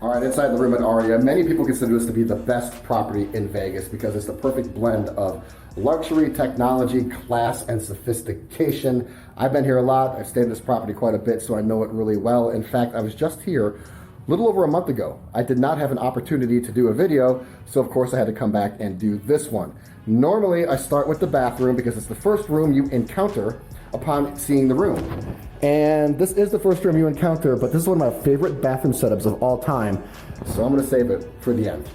All right, inside the room at ARIA, many people consider this to be the best property in Vegas because it's the perfect blend of luxury, technology, class, and sophistication. I've been here a lot. I've stayed in this property quite a bit, so I know it really well. In fact, I was just here a little over a month ago. I did not have an opportunity to do a video, so of course I had to come back and do this one. Normally, I start with the bathroom because it's the first room you encounter upon seeing the room. And this is the first room you encounter, but this is one of my favorite bathroom setups of all time, so I'm gonna save it for the end.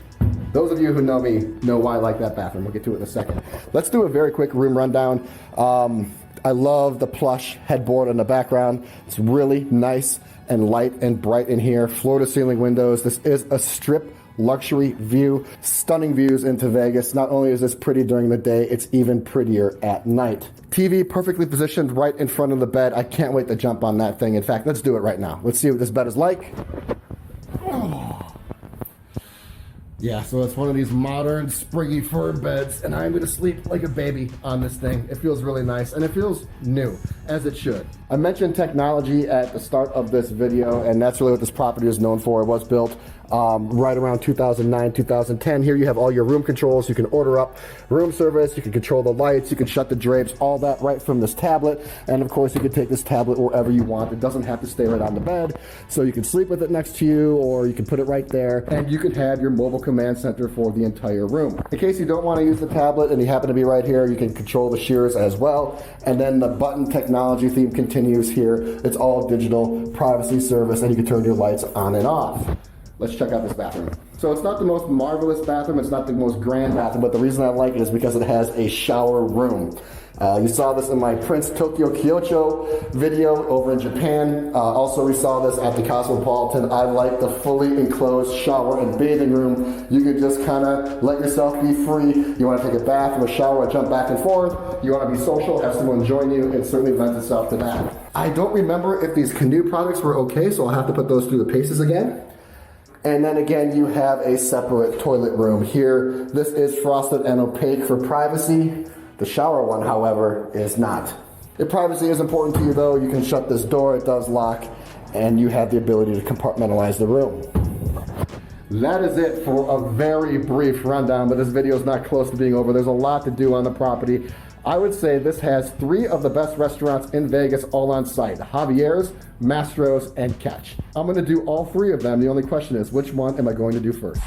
Those of you who know me know why I like that bathroom. We'll get to it in a second. Let's do a very quick room rundown. I love the plush headboard in the background. It's really nice and light and bright in here. Floor to ceiling windows. This is a strip luxury view. Stunning views into Vegas. Not only is this pretty during the day, it's even prettier at night. TV perfectly positioned right in front of the bed. I can't wait to jump on that thing. In fact, let's do it right now. Let's see what this bed is like. Oh. Yeah, so it's one of these modern springy fur beds, and I'm gonna sleep like a baby on this thing. It feels really nice, and it feels new, as it should. I mentioned technology at the start of this video, and that's really what this property is known for. It was built right around 2009, 2010. Here you have all your room controls. You can order up room service, you can control the lights, you can shut the drapes, all that right from this tablet. And of course, you can take this tablet wherever you want. It doesn't have to stay right on the bed. So you can sleep with it next to you, or you can put it right there, and you can have your mobile command center for the entire room. In case you don't want to use the tablet and you happen to be right here, you can control the shears as well. And then the button technology theme continues here. It's all digital privacy service, and you can turn your lights on and off. Let's check out this bathroom. So it's not the most marvelous bathroom, it's not the most grand bathroom, but the reason I like it is because it has a shower room. You saw this in my Prince Tokyo Kyoto video over in Japan. Also, we saw this at the Cosmopolitan. I like the fully enclosed shower and bathing room. You can just kind of let yourself be free. You want to take a bath or a shower or jump back and forth. You want to be social, have someone join you. It certainly lends itself to that. I don't remember if these canoe products were okay, so I'll have to put those through the paces again. And then again, you have a separate toilet room here. This is frosted and opaque for privacy. The shower one, however, is not. If privacy is important to you though, you can shut this door, it does lock, and you have the ability to compartmentalize the room. That is it for a very brief rundown, but this video is not close to being over. There's a lot to do on the property. I would say this has 3 of the best restaurants in Vegas all on site: Javier's, Mastro's, and Catch. I'm going to do all 3 of them. The only question is, which one am I going to do first?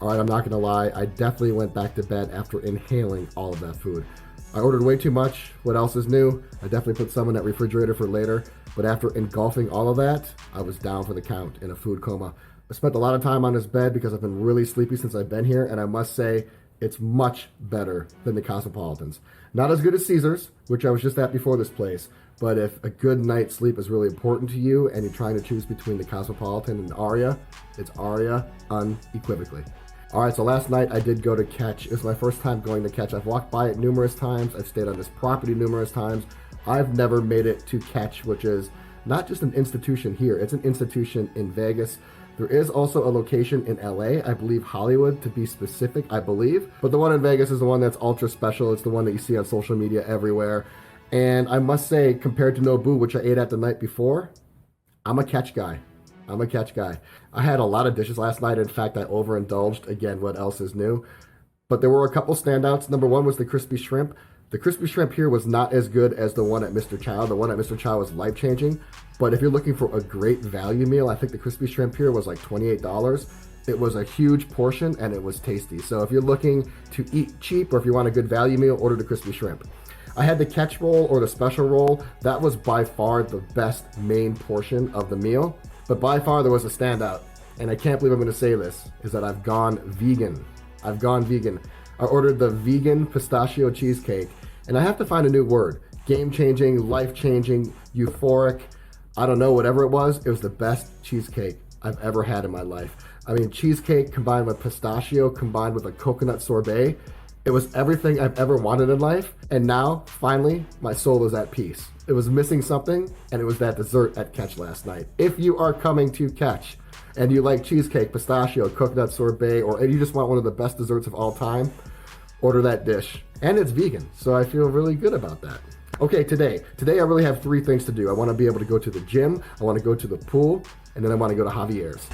All right, I'm not gonna lie, I definitely went back to bed after inhaling all of that food. I ordered way too much. What else is new? I definitely put some in that refrigerator for later, but after engulfing all of that, I was down for the count in a food coma. I spent a lot of time on this bed because I've been really sleepy since I've been here, and I must say, it's much better than the Cosmopolitans. Not as good as Caesars, which I was just at before this place, but if a good night's sleep is really important to you and you're trying to choose between the Cosmopolitan and ARIA, it's ARIA unequivocally. All right, so last night I did go to Catch. It was my first time going to Catch. I've walked by it numerous times. I've stayed on this property numerous times. I've never made it to Catch, which is not just an institution here. It's an institution in Vegas. There is also a location in LA, I believe Hollywood to be specific, I believe. But the one in Vegas is the one that's ultra special. It's the one that you see on social media everywhere. And I must say, compared to Nobu, which I ate at the night before, I'm a Catch guy. I'm a Catch guy. I had a lot of dishes last night. In fact, I overindulged. Again, what else is new? But there were a couple standouts. Number one was the crispy shrimp. The crispy shrimp here was not as good as the one at Mr. Chow. The one at Mr. Chow was life-changing. But if you're looking for a great value meal, I think the crispy shrimp here was like $28. It was a huge portion and it was tasty. So if you're looking to eat cheap or if you want a good value meal, order the crispy shrimp. I had the catch roll or the special roll. That was by far the best main portion of the meal. But by far there was a standout, and I can't believe I'm going to say this, is that I've gone vegan. I've gone vegan. I ordered the vegan pistachio cheesecake, and I have to find a new word. Game-changing, life-changing, euphoric, I don't know, whatever it was the best cheesecake I've ever had in my life. I mean, cheesecake combined with pistachio, combined with a coconut sorbet. It was everything I've ever wanted in life, and now, finally, my soul is at peace. it was missing something, and it was that dessert at Catch last night. If you are coming to Catch and you like cheesecake, pistachio, coconut sorbet, or you just want one of the best desserts of all time, order that dish. And it's vegan, so I feel really good about that. Okay, today I really have 3 things to do. I want to be able to go to the gym, I want to go to the pool, and then I want to go to Javier's.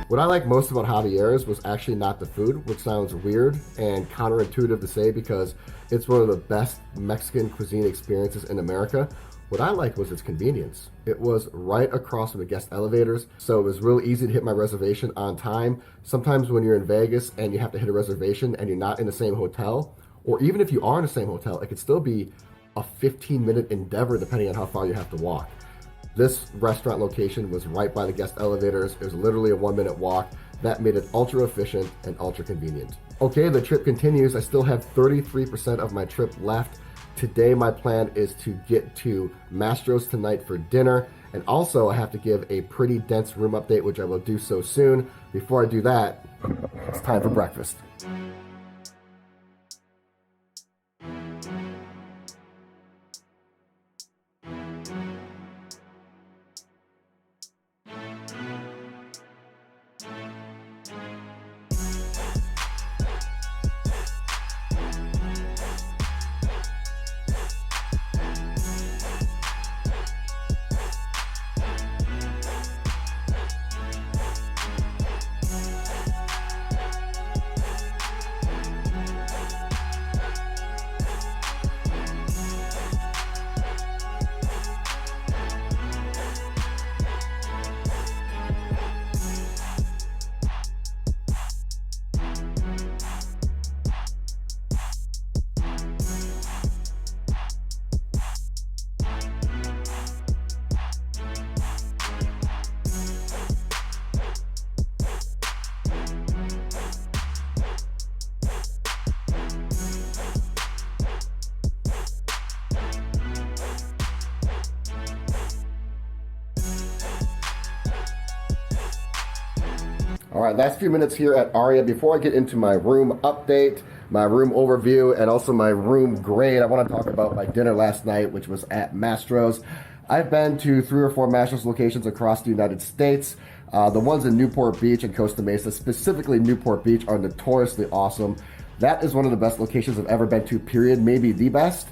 What I like most about Javier's was actually not the food, which sounds weird and counterintuitive to say because it's one of the best Mexican cuisine experiences in America. What I liked was its convenience. It was right across from the guest elevators, so it was really easy to hit my reservation on time. Sometimes when you're in Vegas and you have to hit a reservation and you're not in the same hotel, or even if you are in the same hotel, it could still be a 15-minute endeavor depending on how far you have to walk. This restaurant location was right by the guest elevators. It was literally a 1-minute walk. That made it ultra efficient and ultra convenient. Okay, the trip continues. I still have 33% of my trip left. Today, my plan is to get to Mastro's tonight for dinner. And also, I have to give a pretty dense room update, which I will do so soon. Before I do that, it's time for breakfast. All right, last few minutes here at ARIA. Before I get into my room update, my room overview, and also my room grade, I want to talk about my dinner last night, which was at Mastro's. I've been to 3 or 4 Mastro's locations across the United States. The ones in Newport Beach and Costa Mesa, specifically Newport Beach, are notoriously awesome. That is one of the best locations I've ever been to, period. Maybe the best.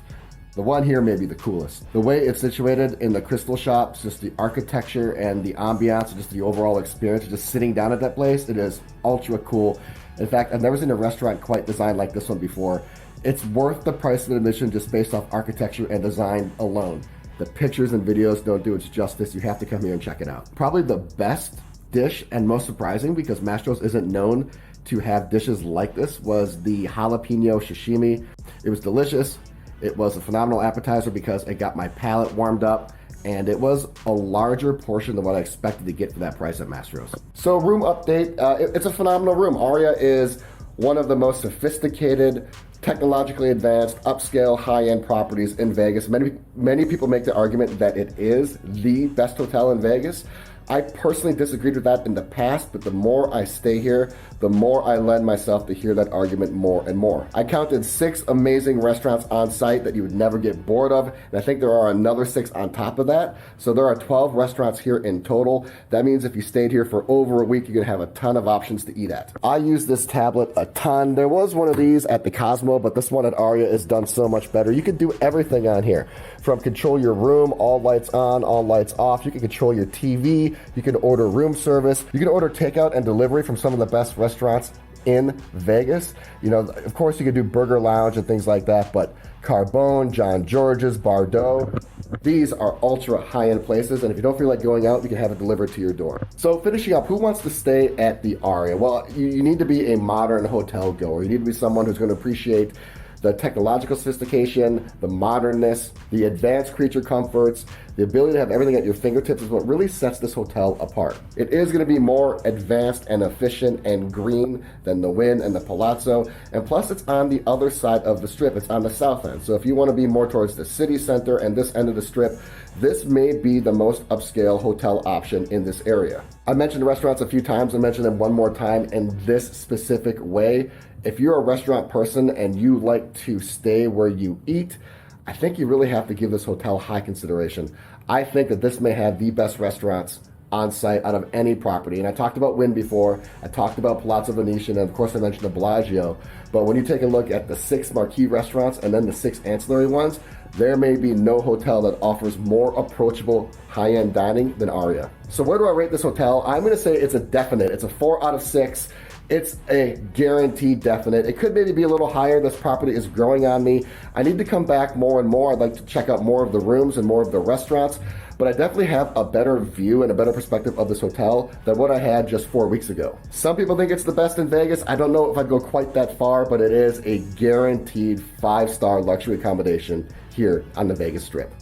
The one here may be the coolest. The way it's situated in the Crystal Shops, just the architecture and the ambiance, just the overall experience, just sitting down at that place, it is ultra cool. In fact, I've never seen a restaurant quite designed like this one before. It's worth the price of admission just based off architecture and design alone. The pictures and videos don't do its justice. You have to come here and check it out. Probably the best dish and most surprising, because Mastro's isn't known to have dishes like this, was the jalapeno sashimi. It was delicious. It was a phenomenal appetizer because it got my palate warmed up, and it was a larger portion than what I expected to get for that price at Mastro's. So room update, it's a phenomenal room. ARIA is one of the most sophisticated, technologically advanced, upscale, high-end properties in Vegas. Many people make the argument that it is the best hotel in Vegas. I personally disagreed with that in the past, but the more I stay here, the more I lend myself to hear that argument more and more. I counted 6 amazing restaurants on site that you would never get bored of, and I think there are another 6 on top of that. So there are 12 restaurants here in total. That means if you stayed here for over a week, you're gonna have a ton of options to eat at. I use this tablet a ton. There was one of these at the Cosmo, but this one at ARIA is done so much better. You can do everything on here, from control your room, all lights on, all lights off. You can control your TV. You can order room service. You can order takeout and delivery from some of the best restaurants in Vegas. You know, of course, you can do Burger Lounge and things like that, but Carbone, John George's, Bardot, these are ultra high-end places, and if you don't feel like going out, you can have it delivered to your door. So finishing up, who wants to stay at the ARIA? Well, you need to be a modern hotel goer. You need to be someone who's going to appreciate the technological sophistication, the modernness, the advanced creature comforts, the ability to have everything at your fingertips is what really sets this hotel apart. It is going to be more advanced and efficient and green than the Wynn and the Palazzo, and plus it's on the other side of the strip. It's on the south end. So if you want to be more towards the city center and this end of the strip, this may be the most upscale hotel option in this area. I mentioned the restaurants a few times. I mentioned them one more time in this specific way. If you're a restaurant person and you like to stay where you eat, I think you really have to give this hotel high consideration. I think that this may have the best restaurants on site out of any property. And I talked about Wynn before, I talked about Palazzo Venetian, and of course I mentioned the Bellagio. But when you take a look at the 6 marquee restaurants and then the 6 ancillary ones, there may be no hotel that offers more approachable high-end dining than ARIA. So where do I rate this hotel? I'm gonna say it's a definite. It's a 4 out of 6. It's a guaranteed definite. It could maybe be a little higher. This property is growing on me. I need to come back more and more. I'd like to check out more of the rooms and more of the restaurants, but I definitely have a better view and a better perspective of this hotel than what I had just 4 weeks ago. Some people think it's the best in Vegas. I don't know if I'd go quite that far, but it is a guaranteed 5-star luxury accommodation here on the Vegas Strip.